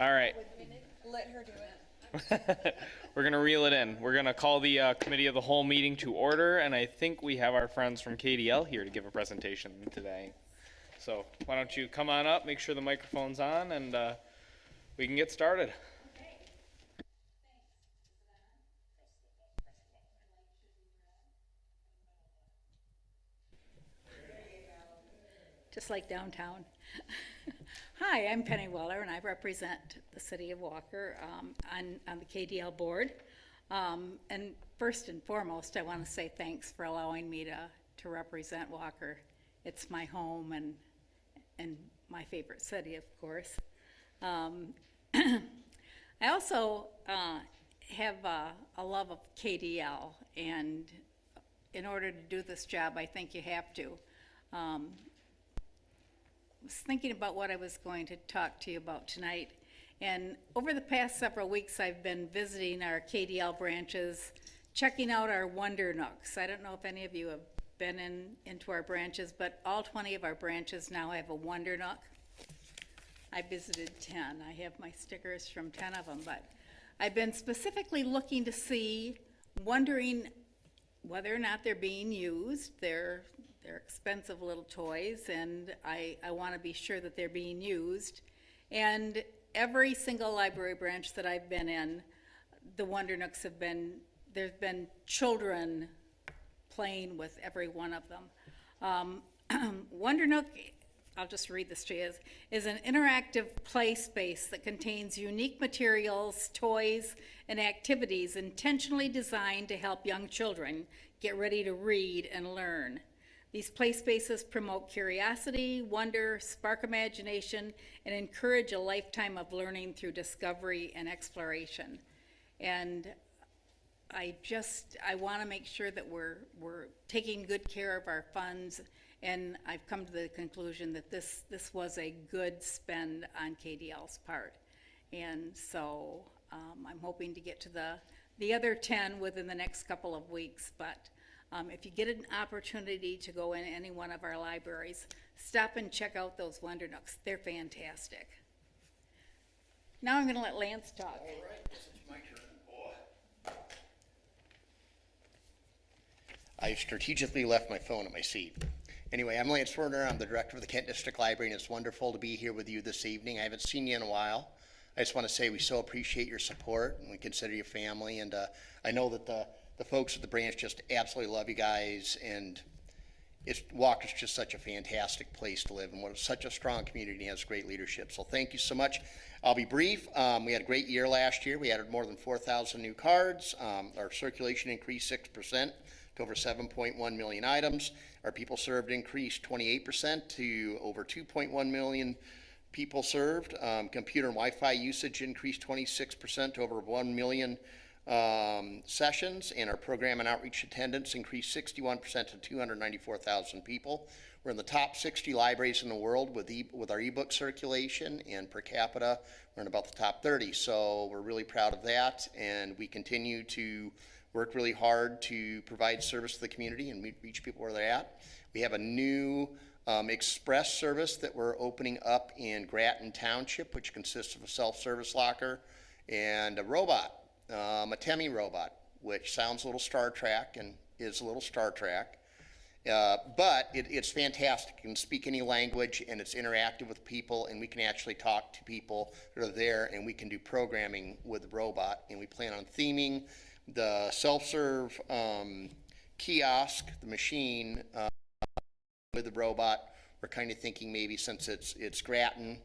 All right. Let her do it. We're going to reel it in. We're going to call the Committee of the Whole meeting to order, and I think we have our friends from KDL here to give a presentation today. So why don't you come on up, make sure the microphone's on, and we can get started. Just like downtown. Hi, I'm Penny Weller, and I represent the city of Walker on the KDL board. And first and foremost, I want to say thanks for allowing me to represent Walker. It's my home and my favorite city, of course. I also have a love of KDL, and in order to do this job, I think you have to. I was thinking about what I was going to talk to you about tonight, and over the past several weeks I've been visiting our KDL branches, checking out our Wonder Nooks. I don't know if any of you have been into our branches, but all 20 of our branches now have a Wonder Nook. I visited 10. I have my stickers from 10 of them, but I've been specifically looking to see, wondering whether or not they're being used. They're expensive little toys, and I want to be sure that they're being used. And every single library branch that I've been in, the Wonder Nooks have been, there's been children playing with every one of them. Wonder Nook, I'll just read this to you, is an interactive play space that contains unique materials, toys, and activities intentionally designed to help young children get ready to read and learn. These play spaces promote curiosity, wonder, spark imagination, and encourage a lifetime of learning through discovery and exploration. And I want to make sure that we're taking good care of our funds, and I've come to the conclusion that this was a good spend on KDL's part. And so I'm hoping to get to the other 10 within the next couple of weeks, but if you get an opportunity to go in any one of our libraries, stop and check out those Wonder Nooks. They're fantastic. Now I'm going to let Lance talk. All right, this is my turn. I strategically left my phone at my seat. Anyway, I'm Lance Werner. I'm the director of the Kent District Library, and it's wonderful to be here with you this evening. I haven't seen you in a while. I just want to say we so appreciate your support, and we consider you family. And I know that the folks at the branch just absolutely love you guys, and Walker's just such a fantastic place to live, and we're such a strong community and has great leadership. So thank you so much. I'll be brief. We had a great year last year. We added more than 4,000 new cards. Our circulation increased 6% to over 7.1 million items. Our people served increased 28% to over 2.1 million people served. Computer and Wi-Fi usage increased 26% to over 1 million sessions, and our program and outreach attendance increased 61% to 294,000 people. We're in the top 60 libraries in the world with our ebook circulation, and per capita, we're in about the top 30. So we're really proud of that, and we continue to work really hard to provide service to the community and reach people where they're at. We have a new express service that we're opening up in Grattan Township, which consists of a self-service locker and a robot. A Temi robot, which sounds a little Star Trek and is a little Star Trek, but it's fantastic. It can speak any language, and it's interactive with people, and we can actually talk to people that are there, and we can do programming with the robot. And we plan on theming the self-serve kiosk, the machine, with the robot. We're kind of thinking maybe since it's Grattan,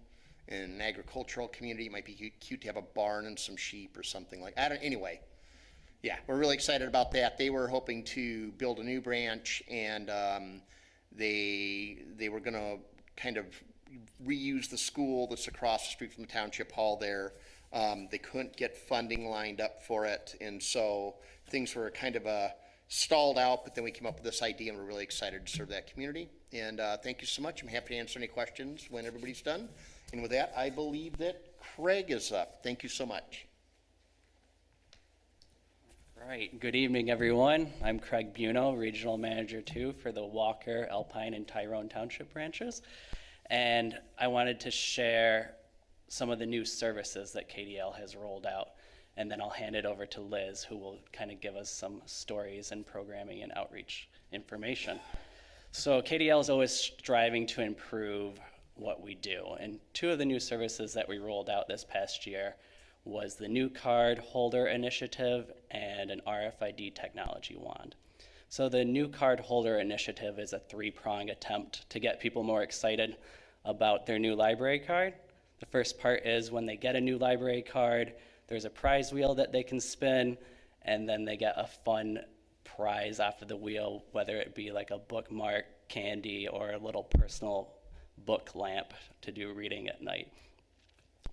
in an agricultural community, it might be cute to have a barn and some sheep or something like that. Anyway, yeah, we're really excited about that. They were hoping to build a new branch, and they were going to kind of reuse the school that's across the street from the township hall there. They couldn't get funding lined up for it, and so things were kind of stalled out, but then we came up with this idea, and we're really excited to serve that community. And thank you so much. I'm happy to answer any questions when everybody's done. And with that, I believe that Craig is up. Thank you so much. Right. Good evening, everyone. I'm Craig Buno, Regional Manager 2 for the Walker, Alpine, and Tyrone Township branches. And I wanted to share some of the new services that KDL has rolled out. And then I'll hand it over to Liz, who will kind of give us some stories and programming and outreach information. So KDL is always striving to improve what we do. And two of the new services that we rolled out this past year was the new card holder initiative and an RFID technology wand. So the new card holder initiative is a three-prong attempt to get people more excited about their new library card. The first part is when they get a new library card, there's a prize wheel that they can spin, and then they get a fun prize off of the wheel, whether it be like a bookmark, candy, or a little personal book lamp to do reading at night.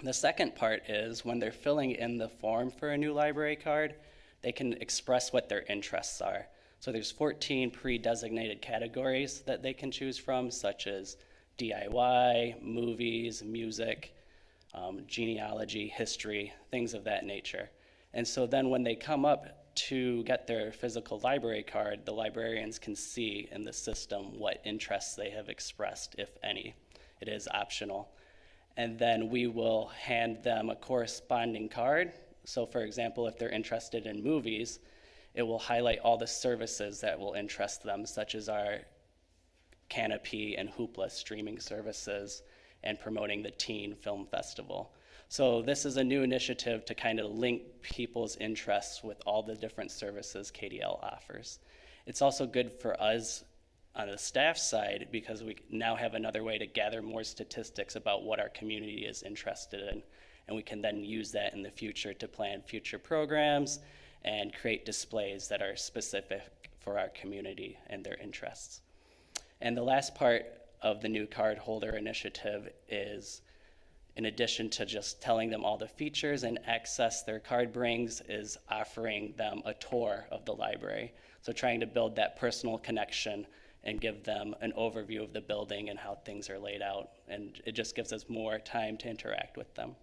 The second part is when they're filling in the form for a new library card, they can express what their interests are. So there's 14 pre-designated categories that they can choose from, such as DIY, movies, music, genealogy, history, things of that nature. And so then when they come up to get their physical library card, the librarians can see in the system what interests they have expressed, if any. It is optional. And then we will hand them a corresponding card. So for example, if they're interested in movies, it will highlight all the services that will interest them, such as our Canopy and Hoopla streaming services and promoting the Teen Film Festival. So this is a new initiative to kind of link people's interests with all the different services KDL offers. It's also good for us on the staff side because we now have another way to gather more statistics about what our community is interested in, and we can then use that in the future to plan future programs and create displays that are specific for our community and their interests. And the last part of the new card holder initiative is, in addition to just telling them all the features and access their card brings, is offering them a tour of the library. So trying to build that personal connection and give them an overview of the building and how things are laid out. And it just gives us more time to interact with them.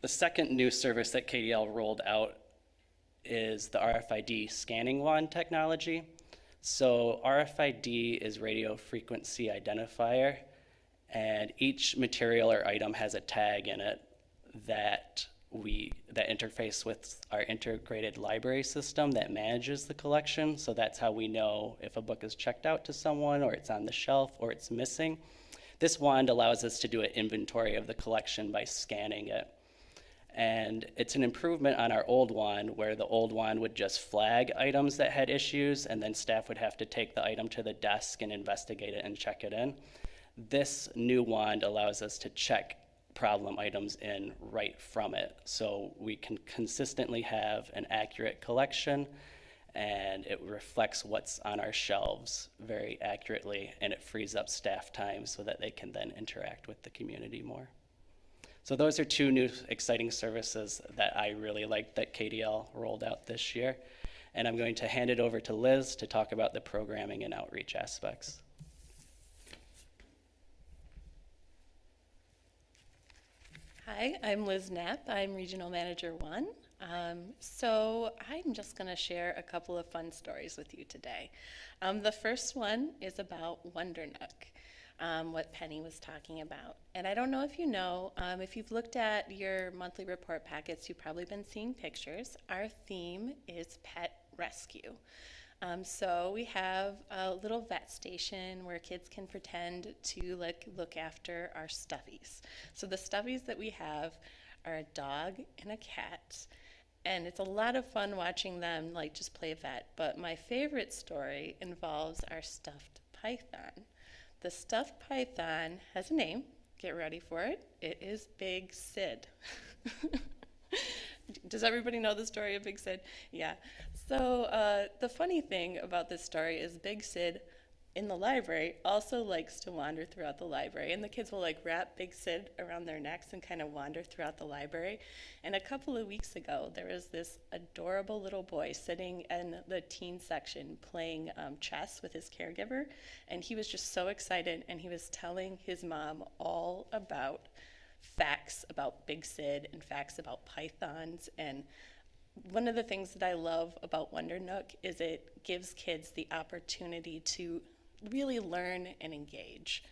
The second new service that KDL rolled out is the RFID scanning wand technology. So RFID is radio frequency identifier, and each material or item has a tag in it that interface with our integrated library system that manages the collection. So that's how we know if a book is checked out to someone, or it's on the shelf, or it's missing. This wand allows us to do an inventory of the collection by scanning it. And it's an improvement on our old wand, where the old wand would just flag items that had issues, and then staff would have to take the item to the desk and investigate it and check it in. This new wand allows us to check problem items in right from it, so we can consistently have an accurate collection, and it reflects what's on our shelves very accurately, and it frees up staff time so that they can then interact with the community more. So those are two new exciting services that I really liked that KDL rolled out this year. And I'm going to hand it over to Liz to talk about the programming and outreach aspects. Hi, I'm Liz Knapp. I'm Regional Manager 1. So I'm just going to share a couple of fun stories with you today. The first one is about Wonder Nook, what Penny was talking about. And I don't know if you know, if you've looked at your monthly report packets, you've probably been seeing pictures. Our theme is pet rescue. So we have a little vet station where kids can pretend to look after our stuffies. So the stuffies that we have are a dog and a cat. And it's a lot of fun watching them just play vet. But my favorite story involves our stuffed python. The stuffed python has a name. Get ready for it. It is Big Sid. Does everybody know the story of Big Sid? Yeah. So the funny thing about this story is Big Sid in the library also likes to wander throughout the library, and the kids will wrap Big Sid around their necks and kind of wander throughout the library. And a couple of weeks ago, there was this adorable little boy sitting in the teen section playing chess with his caregiver, and he was just so excited, and he was telling his mom all about facts about Big Sid and facts about pythons. And one of the things that I love about Wonder Nook is it gives kids the opportunity to really learn and engage.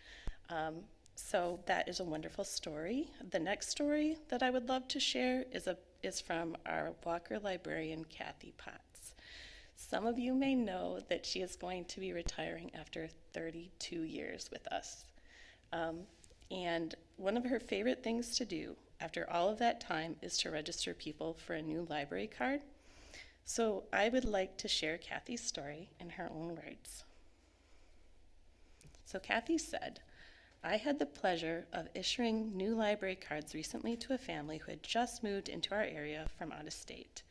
So that is a wonderful story. The next story that I would love to share is from our Walker librarian, Kathy Potts. Some of you may know that she is going to be retiring after 32 years with us. And one of her favorite things to do after all of that time is to register people for a new library card. So I would like to share Kathy's story in her own words. So Kathy said, "I had the pleasure of issuing new library cards recently to a family who had just moved into our area from out of state.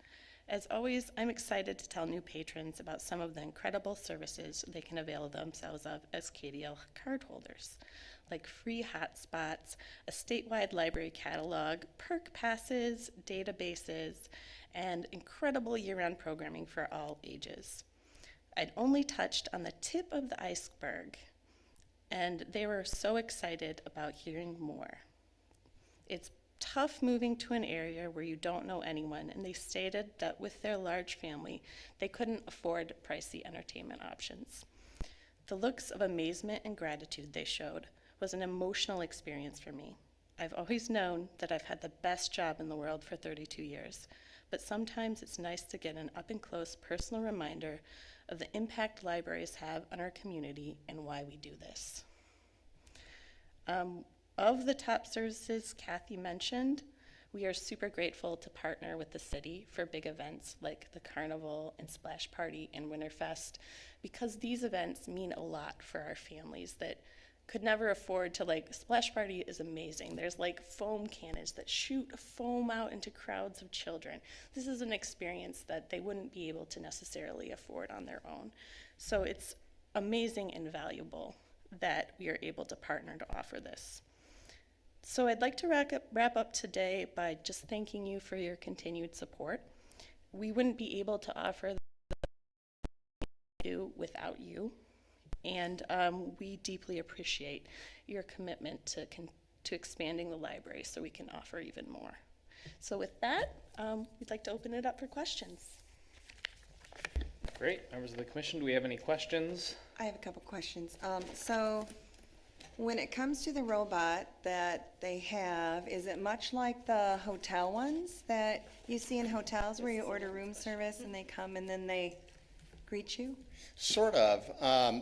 As always, I'm excited to tell new patrons about some of the incredible services they can avail themselves of as KDL cardholders, like free hotspots, a statewide library catalog, perk passes, databases, and incredible year-round programming for all ages. I'd only touched on the tip of the iceberg, and they were so excited about hearing more. It's tough moving to an area where you don't know anyone, and they stated that with their large family, they couldn't afford pricey entertainment options. The looks of amazement and gratitude they showed was an emotional experience for me. I've always known that I've had the best job in the world for 32 years, but sometimes it's nice to get an up-and-close personal reminder of the impact libraries have on our community and why we do this." Of the top services Kathy mentioned, we are super grateful to partner with the city for big events like the Carnival and Splash Party and Winterfest, because these events mean a lot for our families that could never afford to, like, Splash Party is amazing. There's like foam cannons that shoot foam out into crowds of children. This is an experience that they wouldn't be able to necessarily afford on their own. So it's amazing and valuable that we are able to partner to offer this. So I'd like to wrap up today by just thanking you for your continued support. We wouldn't be able to offer do without you, and we deeply appreciate your commitment to expanding the library so we can offer even more. So with that, we'd like to open it up for questions. Great. Members of the commission, do we have any questions? I have a couple questions. So when it comes to the robot that they have, is it much like the hotel ones that you see in hotels where you order room service and they come and then they greet you? Sort of.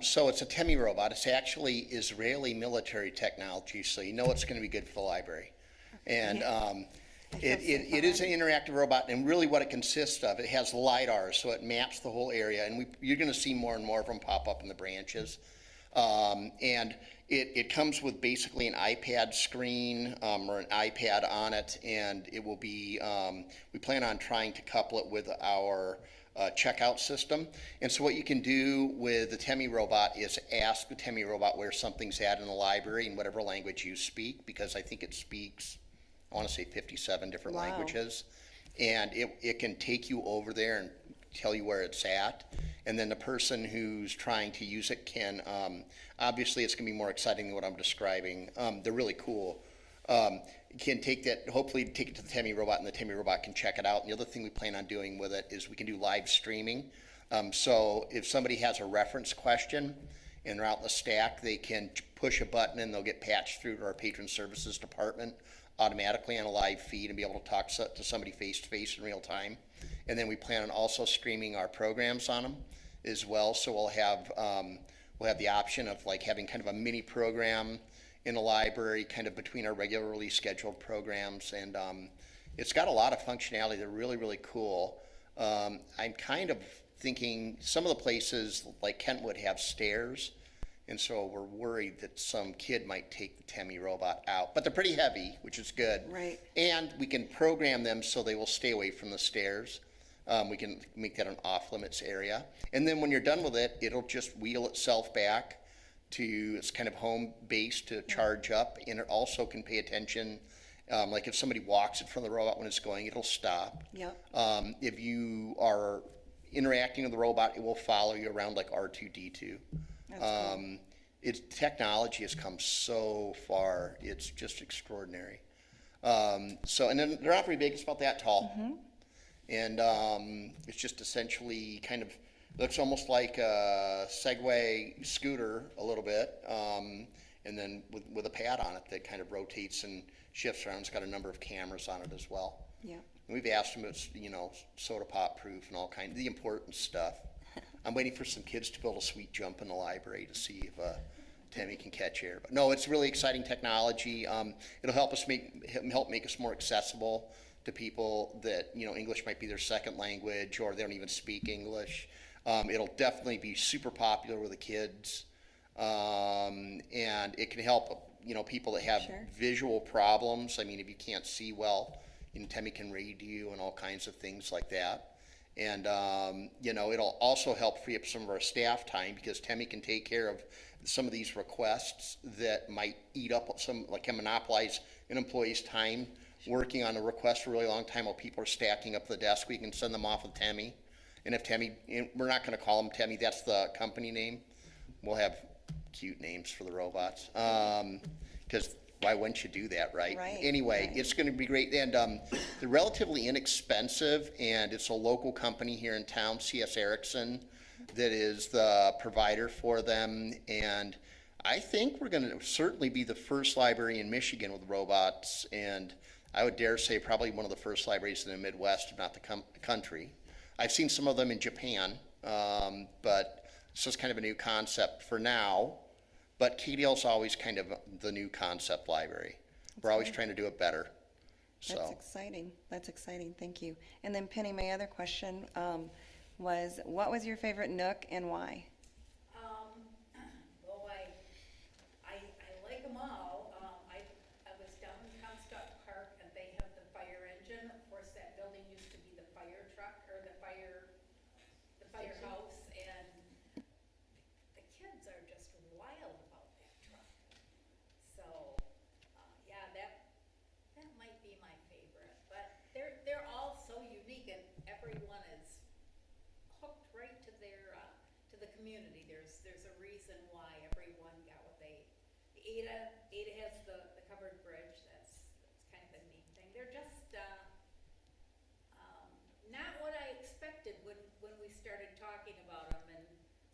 So it's a TEMI robot. It's actually Israeli military technology, so you know it's going to be good for the library. And it is an interactive robot, and really what it consists of, it has LiDAR, so it maps the whole area, and you're going to see more and more of them pop up in the branches. And it comes with basically an iPad screen or an iPad on it, and it will be, we plan on trying to couple it with our checkout system. And so what you can do with the TEMI robot is ask the TEMI robot where something's at in the library in whatever language you speak, because I think it speaks, I want to say 57 different Wow. languages. And it can take you over there and tell you where it's at. And then the person who's trying to use it can, obviously it's going to be more exciting than what I'm describing. They're really cool. Can take that, hopefully take it to the TEMI robot, and the TEMI robot can check it out. And the other thing we plan on doing with it is we can do live streaming. So if somebody has a reference question and they're out in the stack, they can push a button and they'll get patched through to our patron services department automatically on a live feed and be able to talk to somebody face to face in real time. And then we plan on also streaming our programs on them as well. So we'll have the option of like having kind of a mini program in the library, kind of between our regularly scheduled programs. And it's got a lot of functionality. They're really, really cool. I'm kind of thinking some of the places like Kentwood have stairs, and so we're worried that some kid might take the TEMI robot out. But they're pretty heavy, which is good. Right. And we can program them so they will stay away from the stairs. We can make that an off-limits area. And then when you're done with it, it'll just wheel itself back to its kind of home base to charge up. And it also can pay attention, like if somebody walks in front of the robot when it's going, it'll stop. Yep. If you are interacting with the robot, it will follow you around like R2-D2. That's cool. Its technology has come so far. It's just extraordinary. And then they're not very big. It's about that tall. Mm-hmm. And it's just essentially kind of looks almost like a Segway scooter a little bit. And and then with a pad on it that kind of rotates and shifts around. It's got a number of cameras on it as well. Yeah. And we've asked them, it's, you know, soda pop proof and all kind of the important stuff. I'm waiting for some kids to build a sweet jump in the library to see if Tammy can catch air. But no, it's really exciting technology. It'll help us make us more accessible to people that, you know, English might be their second language or they don't even speak English. It'll definitely be super popular with the kids. And it can help, you know, people that have Sure. visual problems. I mean, if you can't see well, you know, Tammy can read you and all kinds of things like that. And, you know, it'll also help free up some of our staff time because Tammy can take care of some of these requests that might eat up some, like can monopolize an employee's time working on a request for a really long time while people are stacking up the desk. We can send them off with Tammy. And if Tammy, we're not going to call them Tammy, that's the company name. We'll have cute names for the robots. Because why wouldn't you do that, right? Right, Anyway, right. it's going to be great. And they're relatively inexpensive, and it's a local company here in town, C.S. Erickson, that is the provider for them. And I think we're going to certainly be the first library in Michigan with robots, and I would dare say probably one of the first libraries in the Midwest, if not the country. I've seen some of them in Japan, but this is kind of a new concept for now. But KDL's always kind of the new concept library. We're always trying to do it better. That's So exciting. That's exciting. Thank you. And then Penny, my other question was, what was your favorite nook and why? Well, I like them all. I was down in Comstock Park and they have the fire engine. Of course, that building used to be the fire truck or the firehouse, and the kids are just wild about that truck. So, yeah, that might be my favorite. But they're all so unique and everyone is hooked right to their to the community. There's a reason why everyone got what they. Ada has the covered bridge. That's kind of a neat thing. They're just not what I expected when we started talking about them, and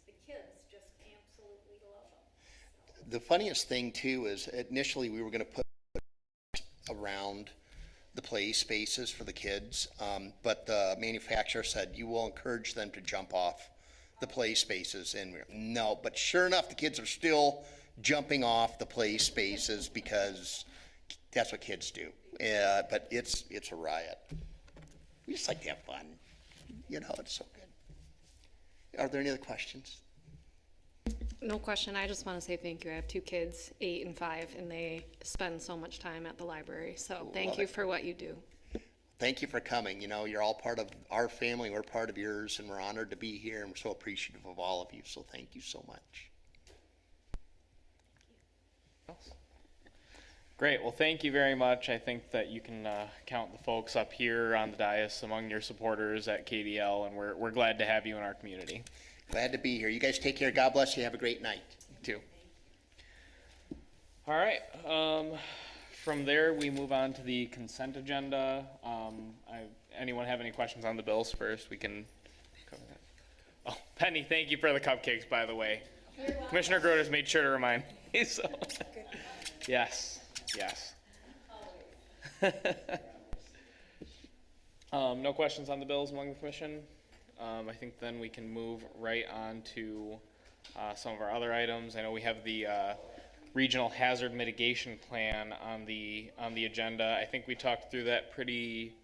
the kids just absolutely love them. the funniest thing too is initially we were going to put around the play spaces for the kids, but the manufacturer said you will encourage them to jump off the play spaces, and no, but sure enough the kids are still jumping off the play spaces because that's what kids do. But it's a riot. We just like to have fun, you know. It's so good. Are there any other questions? No question. I just want to say thank you. I have two kids, 8 and 5, and they spend so much time at the library. So thank Love you it. for what you do. Thank you for coming. You know, you're all part of our family. We're part of yours, and we're honored to be here, and we're so appreciative of all of you. So thank you so much. Great, well, thank you very much. I think that you can count the folks up here on the dais among your supporters at KDL, and we're glad to have you in our community. Glad to be here. You guys take care. God bless you. Have a great night. Too. All right, from there, we move on to the consent agenda. Anyone have any questions on the bills first? We can cover that. Oh, Penny, thank you for the cupcakes, by the way. Commissioner Groder's made sure to remind me, so. Yes, yes. No questions on the bills among the commission? I think then we can move right on to some of our other items. I know we have the regional hazard mitigation plan on the agenda. I think we talked through that pretty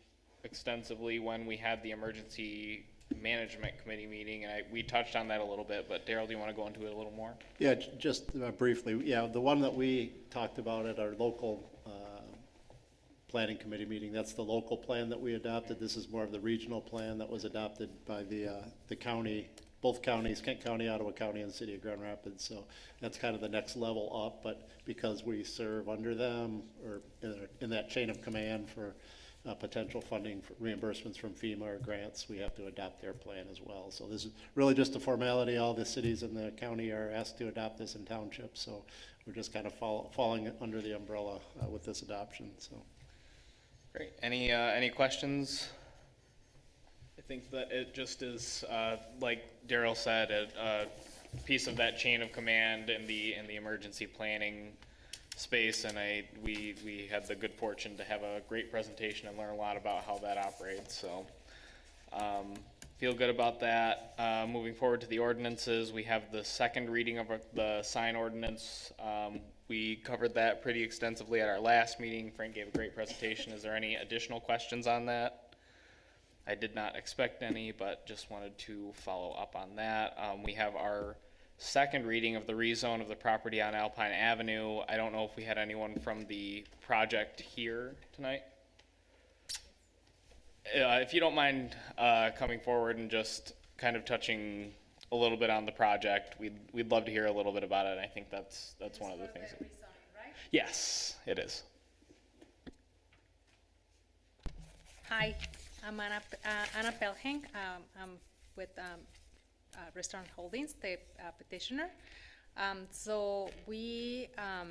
extensively when we had the emergency management committee meeting, and we touched on that a little bit, but Daryl, do you want to go into it a little more? Yeah, just briefly, yeah, the one that we talked about at our local planning committee meeting, that's the local plan that we adopted. This is more of the regional plan that was adopted by the county, both counties, Kent County, Ottawa County, and the city of Grand Rapids. So that's kind of the next level up, but because we serve under them or in that chain of command for potential funding for reimbursements from FEMA or grants, we have to adopt their plan as well. So this is really just a formality. All the cities in the county are asked to adopt this in townships. So we're just kind of falling under the umbrella with this adoption. So. Great. Any questions? I think that it just is, like Daryl said, piece of that chain of command in the emergency planning space, and we had the good fortune to have a great presentation and learn a lot about how that operates. So feel good about that. Moving forward to the ordinances, we have the second reading of the sign ordinance. We covered that pretty extensively at our last meeting. Frank gave a great presentation. Is there any additional questions on that? I did not expect any, but just wanted to follow up on that. We have our second reading of the rezone of the property on Alpine Avenue. I don't know if we had anyone from the project here tonight. If you don't mind coming forward and just kind of touching a little bit on the project, we'd love to hear a little bit about it. I think that's one of the things. Yes, it is. Hi, I'm Anna Pelhing. I'm with Restaurant Holdings, the petitioner. So we, let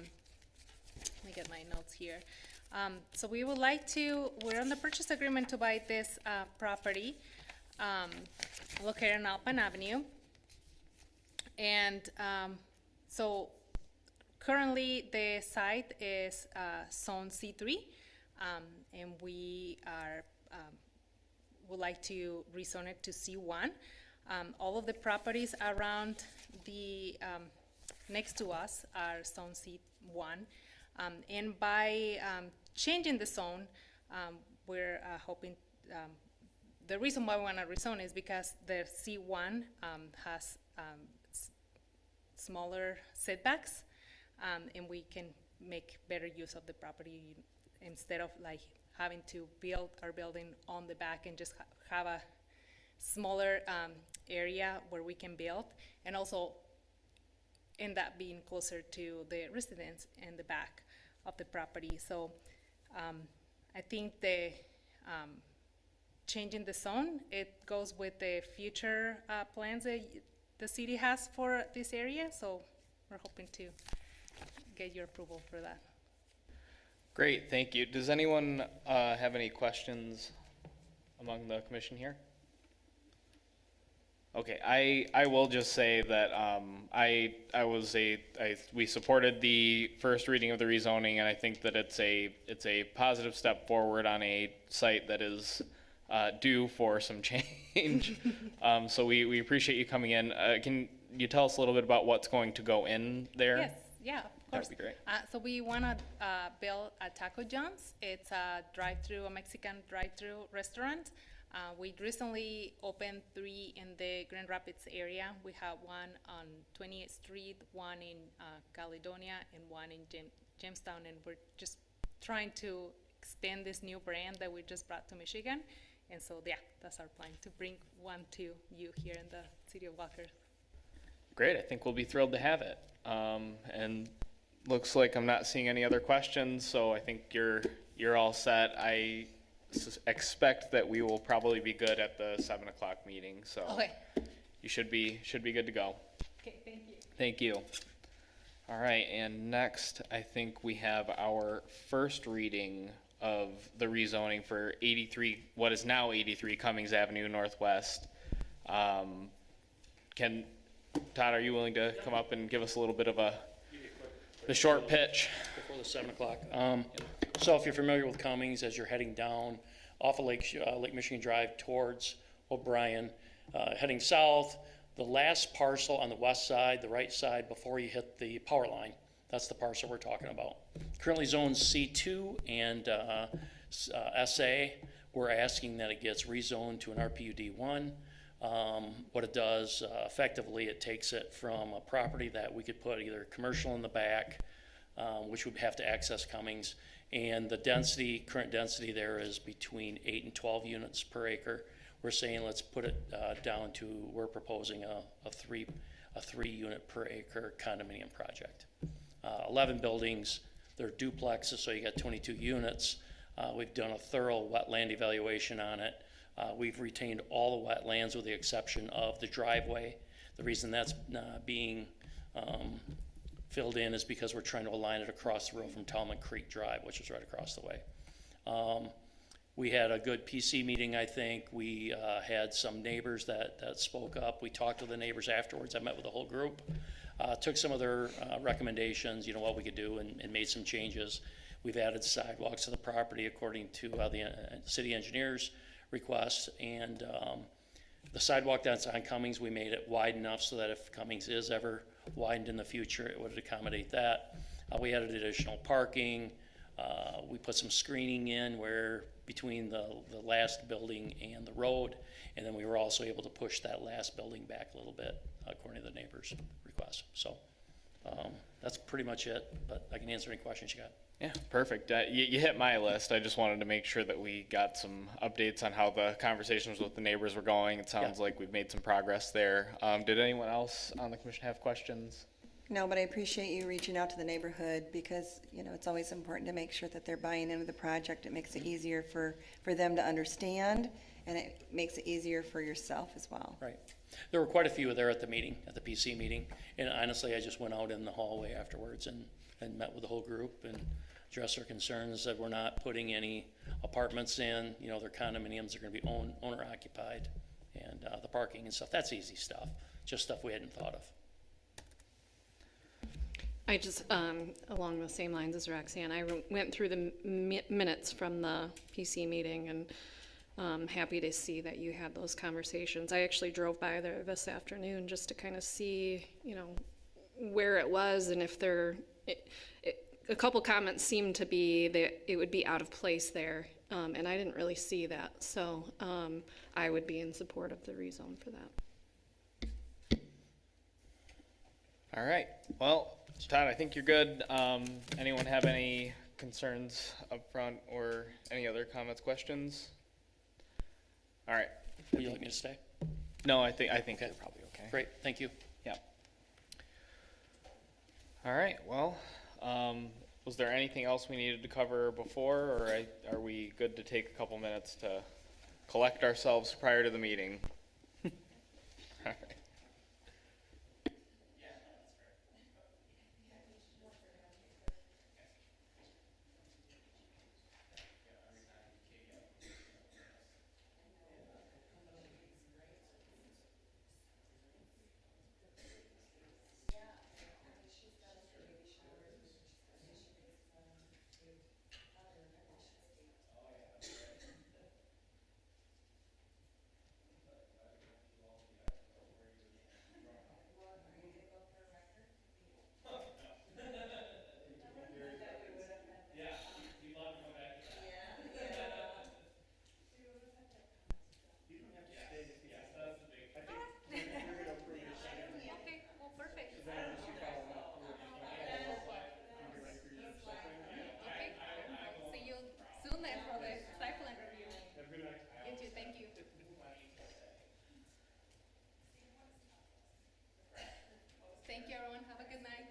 me get my notes here. So we would like to, we're on the purchase agreement to buy this property located on Alpine Avenue. And so currently the site is zone C3, and we are would like to rezone it to C1. All of the properties around the next to us are zone C1, and by changing the zone, we're hoping. The reason why we want to rezone is because the C1 has smaller setbacks, and we can make better use of the property instead of like having to build our building on the back and just have a smaller area where we can build, and also end up being closer to the residents in the back of the property. So I think the changing the zone, it goes with the future plans that the city has for this area, so we're hoping to get your approval for that. Great, thank you. Does anyone have any questions among the commission here? Okay, I will just say that we supported the first reading of the rezoning, and I think that it's a positive step forward on a site that is due for some change. So we appreciate you coming in. Can you tell us a little bit about what's going to go in there? Yes, yeah, of course. That'd be great. So we want to build a Taco John's. It's a a Mexican drive-through restaurant. We recently opened 3 in the Grand Rapids area. We have one on 20th Street, one in Caledonia, and one in Jamestown, and we're just trying to expand this new brand that we just brought to Michigan. And so, yeah, that's our plan, to bring one to you here in the city of Walker. Great, I think we'll be thrilled to have it. And looks like I'm not seeing any other questions, so I think you're all set. I expect that we will probably be good at the 7 o'clock meeting, so Okay. you should be good to go. Okay, thank you. Thank you. All right, and next, I think we have our first reading of the rezoning for 83, what is now 83 Cummings Avenue Northwest. Todd, are you willing to come up and give us a little bit of the short pitch? Before the 7 o'clock. So if you're familiar with Cummings, as you're heading down off of Lake Michigan Drive towards O'Brien, heading south, the last parcel on the west side, the right side, before you hit the power line, that's the parcel we're talking about. Currently zoned C2 and SA. We're asking that it gets rezoned to an RPUD1. What it does, effectively, it takes it from a property that we could put either commercial in the back, which would have to access Cummings, and the density, current density there is between 8 and 12 units per acre. We're saying let's put it down to, we're proposing a 3 unit per acre condominium project. 11 buildings, they're duplexes, so you got 22 units. We've done a thorough wetland evaluation on it. We've retained all the wetlands with the exception of the driveway. The reason that's being filled in is because we're trying to align it across the road from Talman Creek Drive, which is right across the way. We had a good PC meeting, I think. We had some neighbors that spoke up. We talked to the neighbors afterwards. I met with the whole group. Took some of their recommendations, you know, what we could do, and made some changes. We've added sidewalks to the property according to the city engineer's request. And the sidewalk that's on Cummings, we made it wide enough so that if Cummings is ever widened in the future, it would accommodate that. We added additional parking. We put some screening in where between the last building and the road, and then we were also able to push that last building back a little bit according to the neighbor's request. So that's pretty much it, but I can answer any questions you got. Yeah, perfect. You hit my list. I just wanted to make sure that we got some updates on how the conversations with the neighbors were going. It sounds like we've made some progress there. Did anyone else on the commission have questions? No, but I appreciate you reaching out to the neighborhood because, you know, it's always important to make sure that they're buying into the project. It makes it easier for them to understand, and it makes it easier for yourself as well. Right. There were quite a few there at the meeting, at the PC meeting, and honestly, I just went out in the hallway afterwards and met with the whole group and addressed their concerns that we're not putting any apartments in, you know, their condominiums are gonna be owner occupied, and the parking and stuff, that's easy stuff, just stuff we hadn't thought of. I just, along the same lines as Roxanne, I went through the minutes from the PC meeting, and happy to see that you had those conversations. I actually drove by there this afternoon just to kind of see, you know, where it was, and if there, a couple comments seemed to be that it would be out of place there, and I didn't really see that, so I would be in support of the rezone for that. All right. Well, Todd, I think you're good. Anyone have any concerns up front or any other comments, questions? All right. Would you like me to stay? No, I think you're probably okay. Great, thank you. Yeah. All right. Well, was there anything else we needed to cover before, or are we good to take a couple minutes to collect ourselves prior to the meeting? All right. Thank you, everyone. Have a good night.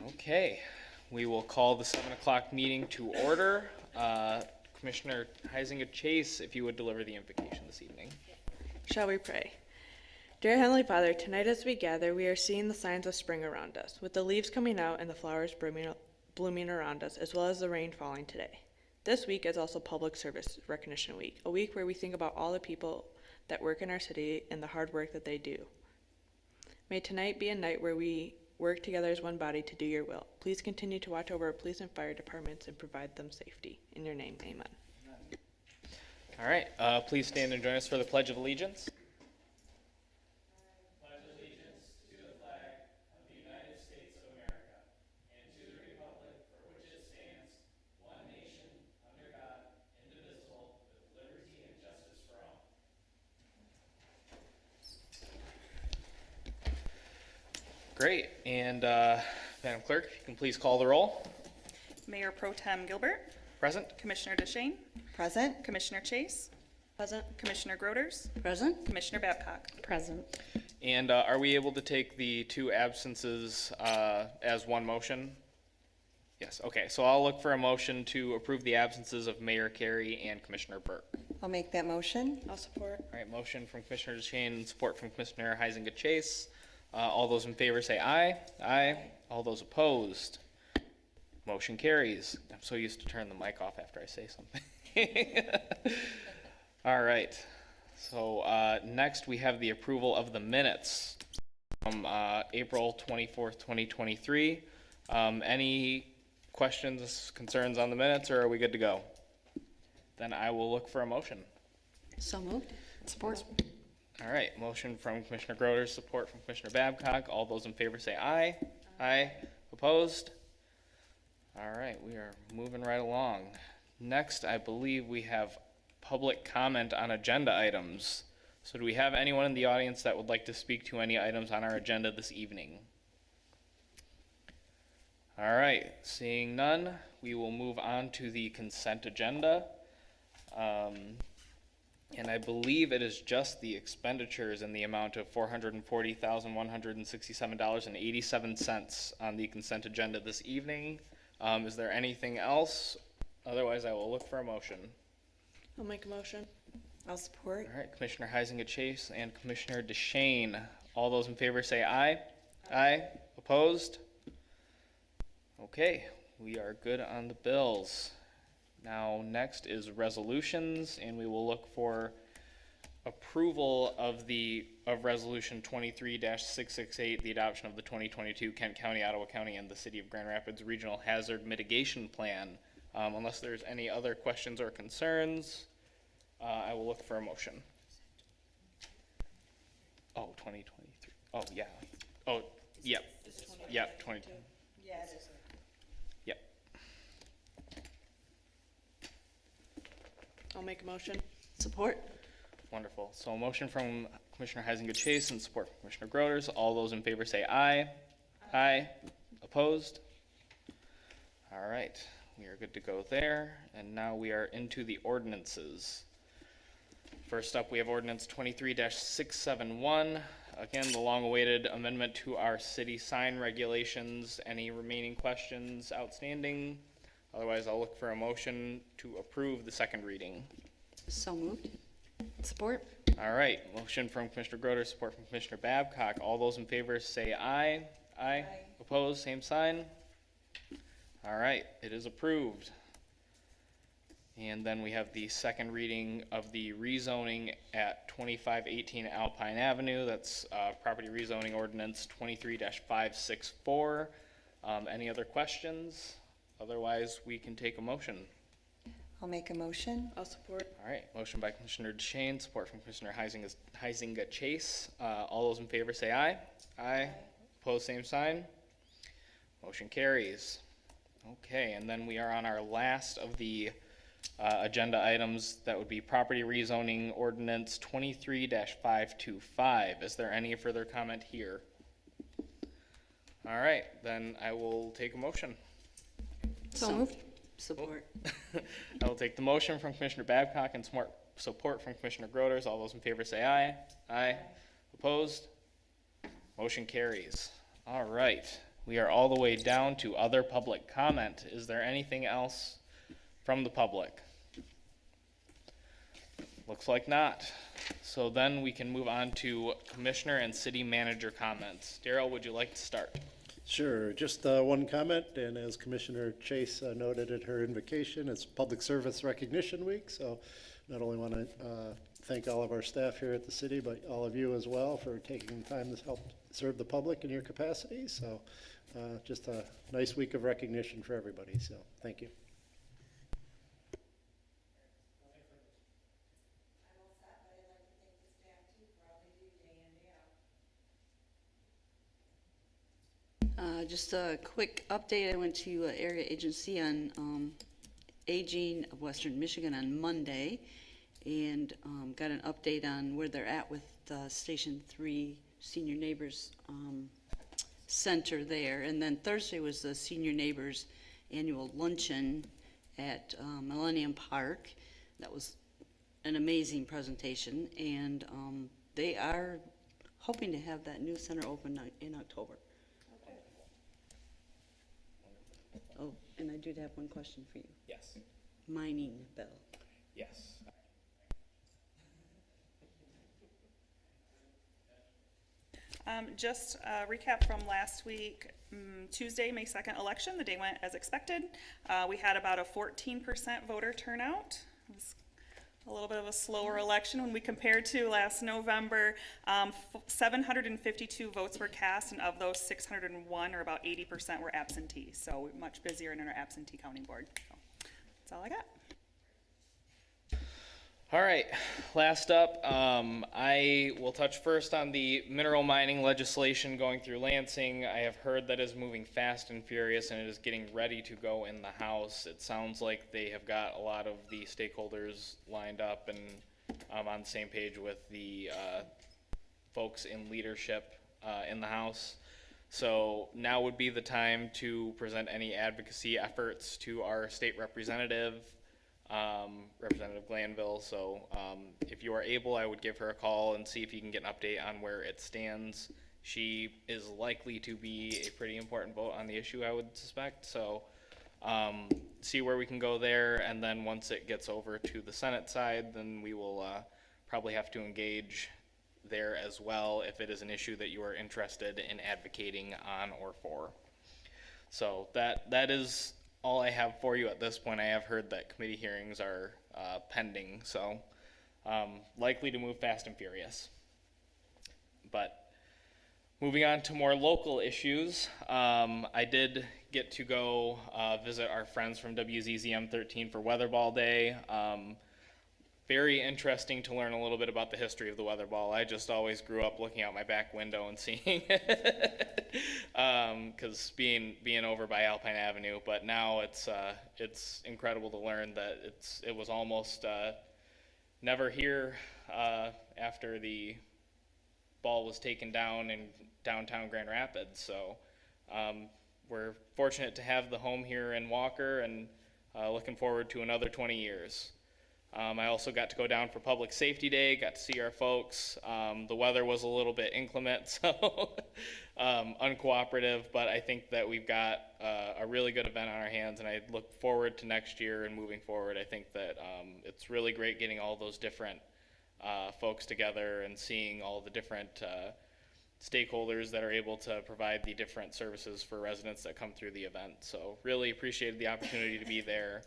Okay, we will call the 7 o'clock meeting to order. Commissioner Heisinger Chase, if you would deliver the invocation this evening. Shall we pray? Dear Heavenly Father, tonight as we gather, we are seeing the signs of spring around us, with the leaves coming out and the flowers blooming around us, as well as the rain falling today. This week is also Public Service Recognition Week, a week where we think about all the people that work in our city and the hard work that they do. May tonight be a night where we work together as one body to do your will. Please continue to watch over our police and fire departments and provide them safety. In your name, amen. All right, please stand and join us for the Pledge of Allegiance. Great, and Madam Clerk, you can please call the roll. Mayor Pro Tem Gilbert, Present? Commissioner DeShane, Present? Commissioner Chase, Present. Commissioner Groders, Present? Commissioner Babcock. Present. And are we able to take the two absences as one motion? Yes, okay, so I'll look for a motion to approve the absences of Mayor Carey and Commissioner Burke. I'll make that motion. I'll support. All right, motion from Commissioner DeShane and support from Commissioner Heisinger Chase. All those in favor say aye. Aye. All those opposed? Motion carries. I'm so used to turn the mic off after I say something. All right. So next we have the approval of the minutes from April 24th, 2023. Any questions, concerns on the minutes, or are we good to go? Then I will look for a motion. So moved. Support. All right, motion from Commissioner Groders, support from Commissioner Babcock. All those in favor say aye. Aye. Opposed? All right, we are moving right along. Next, I believe we have public comment on agenda items. So do we have anyone in the audience that would like to speak to any items on our agenda this evening? All right, seeing none, we will move on to the consent agenda. And I believe it is just the expenditures in the amount of $440,167.87 on the consent agenda this evening. Is there anything else? Otherwise, I will look for a motion. I'll make a motion. I'll support. All right, Commissioner Heisinger Chase and Commissioner DeShane. All those in favor say aye. Aye. Opposed? Okay, we are good on the bills. Now, next is resolutions, and we will look for approval of resolution 23-668, the adoption of the 2022 Kent County, Ottawa County, and the City of Grand Rapids Regional Hazard Mitigation Plan. Unless there's any other questions or concerns, I will look for a motion. Oh, 2023. Oh, yeah. Oh, yep. Yep, 22. Yeah, it is. Yep. I'll make a motion. Support. Wonderful. So a motion from Commissioner Heisinger Chase and support from Commissioner Groders. All those in favor say aye. Aye. Opposed? All right. We are good to go there. And now we are into the ordinances. First up, we have ordinance 23-671. Again, the long-awaited amendment to our city sign regulations. Any remaining questions outstanding? Otherwise, I'll look for a motion to approve the second reading. So moved. Support. All right, motion from Commissioner Groder, support from Commissioner Babcock. All those in favor say aye. Aye. Opposed, same sign. All right, it is approved. And then we have the second reading of the rezoning at 2518 Alpine Avenue. That's property rezoning ordinance 23-564. Any other questions? Otherwise, we can take a motion. I'll make a motion. I'll support. All right, motion by Commissioner DeShane, support from Commissioner Heisinger Chase. All those in favor say aye. Aye. Opposed, same sign. Motion carries. Okay, and then we are on our last of the agenda items. That would be property rezoning ordinance 23-525. Is there any further comment here? All right, then I will take a motion. So moved. Support. I will take the motion from Commissioner Babcock and support from Commissioner Groders. All those in favor say aye. Aye. Opposed? Motion carries. All right. we are all the way down to other public comment. Is there anything else from the public? Looks like not. So then we can move on to commissioner and city manager comments. Daryl, would you like to start? Sure, just one comment, and as Commissioner Chase noted at her invocation, it's Public Service Recognition Week, so not only want to thank all of our staff here at the city, but all of you as well for taking the time to help serve the public in your capacity. So just a nice week of recognition for everybody, so thank you. Just a quick update. I went to Area Agency on Aging of Western Michigan on Monday and got an update on where they're at with Station 3 Senior Neighbors Center there. And then Thursday was the Senior Neighbors Annual Luncheon at Millennium Park. That was an amazing presentation, and they are hoping to have that new center open in October. Oh, and I do have one question for you. Yes. Mining bill. Yes. Just a recap from last week, Tuesday, May 2nd election, the day went as expected. We had about a 14% voter turnout. It was a little bit of a slower election when we compared to last November. 752 votes were cast, and of those 601, or about 80%, were absentee. So we're much busier in our absentee counting board. So that's all I got. All right, last up, I will touch first on the mineral mining legislation going through Lansing. I have heard that is moving fast and furious, and it is getting ready to go in the House. It sounds like they have got a lot of the stakeholders lined up and on the same page with the folks in leadership in the House. So now would be the time to present any advocacy efforts to our state representative, Representative Glanville. So if you are able, I would give her a call and see if you can get an update on where it stands. She is likely to be a pretty important vote on the issue, I would suspect. So see where we can go there, and then once it gets over to the Senate side, then we will probably have to engage there as well if it is an issue that you are interested in advocating on or for. So that is all I have for you at this point. I have heard that committee hearings are pending, so likely to move fast and furious. But moving on to more local issues, I did get to go visit our friends from WZZM 13 for Weatherball Day. Very interesting to learn a little bit about the history of the weather ball. I just always grew up looking out my back window and seeing it, because being over by Alpine Avenue. But now it's incredible to learn that it was almost never here after the ball was taken down in downtown Grand Rapids. So we're fortunate to have the home here in Walker, and looking forward to another 20 years. I also got to go down for Public Safety Day, got to see our folks. The weather was a little bit inclement, so uncooperative, but I think that we've got a really good event on our hands, and I look forward to next year and moving forward. I think that it's really great getting all those different folks together and seeing all the different stakeholders that are able to provide the different services for residents that come through the event. So really appreciated the opportunity to be there.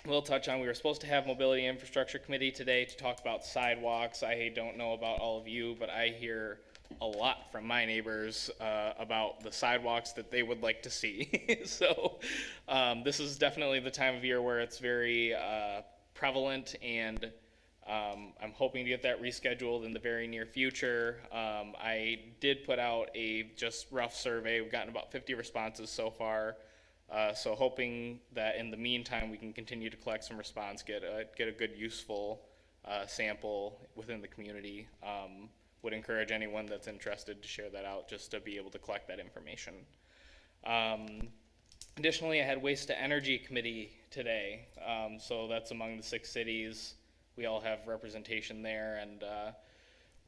We'll touch on, we were supposed to have Mobility Infrastructure Committee today to talk about sidewalks. I don't know about all of you, but I hear a lot from my neighbors about the sidewalks that they would like to see. So this is definitely the time of year where it's very prevalent, and I'm hoping to get that rescheduled in the very near future. I did put out a just rough survey. We've gotten about 50 responses so far. So hoping that in the meantime we can continue to collect some response, get a good useful sample within the community. Would encourage anyone that's interested to share that out, just to be able to collect that information. Additionally, I had Waste to Energy Committee today. So that's among the 6 cities. We all have representation there, and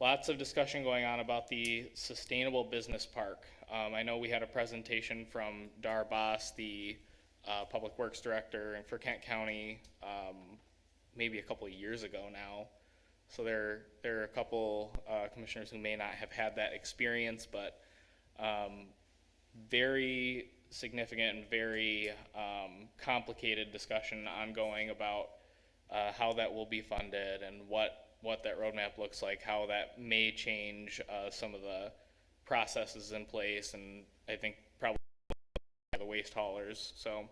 lots of discussion going on about the sustainable business park. I know we had a presentation from Dar Boss, the Public Works Director for Kent County, maybe a couple of years ago now. So there are a couple commissioners who may not have had that experience, but very significant and very complicated discussion ongoing about how that will be funded and what that roadmap looks like, how that may change some of the processes in place, and I think probably the waste haulers. So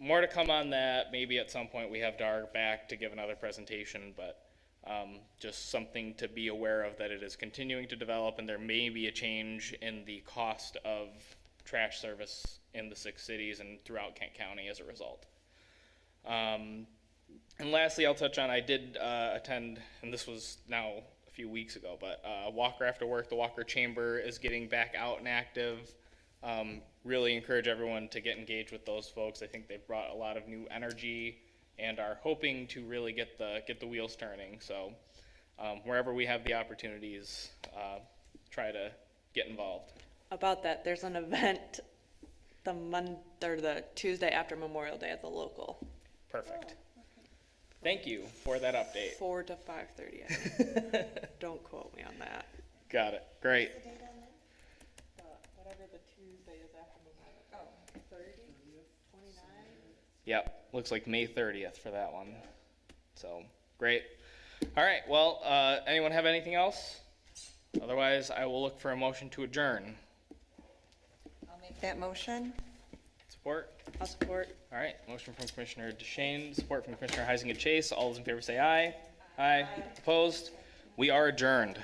more to come on that. Maybe at some point we have Dar back to give another presentation, but just something to be aware of, that it is continuing to develop, and there may be a change in the cost of trash service in the 6 cities and throughout Kent County as a result. And lastly, I'll touch on, I did attend, and this was now a few weeks ago, but Walker After Work, the Walker Chamber is getting back out and active. Really encourage everyone to get engaged with those folks. I think they've brought a lot of new energy and are hoping to really get the wheels turning. So wherever we have the opportunities, try to get involved. About that, there's an event the Tuesday after Memorial Day at the local. Perfect. Thank you for that update. 4 to 5:30. I think. Don't quote me on that. Got it. Great. Whatever the Tuesday is after Memorial. Oh, 30, 29. Yep. Looks like May 30th for that one. So great. All right. Well, anyone have anything else? Otherwise, I will look for a motion to adjourn. I'll make that motion. Support? I'll support. All right, motion from Commissioner DeShane, support from Commissioner Heisinger Chase. All those in favor say aye. Aye. Opposed? We are adjourned.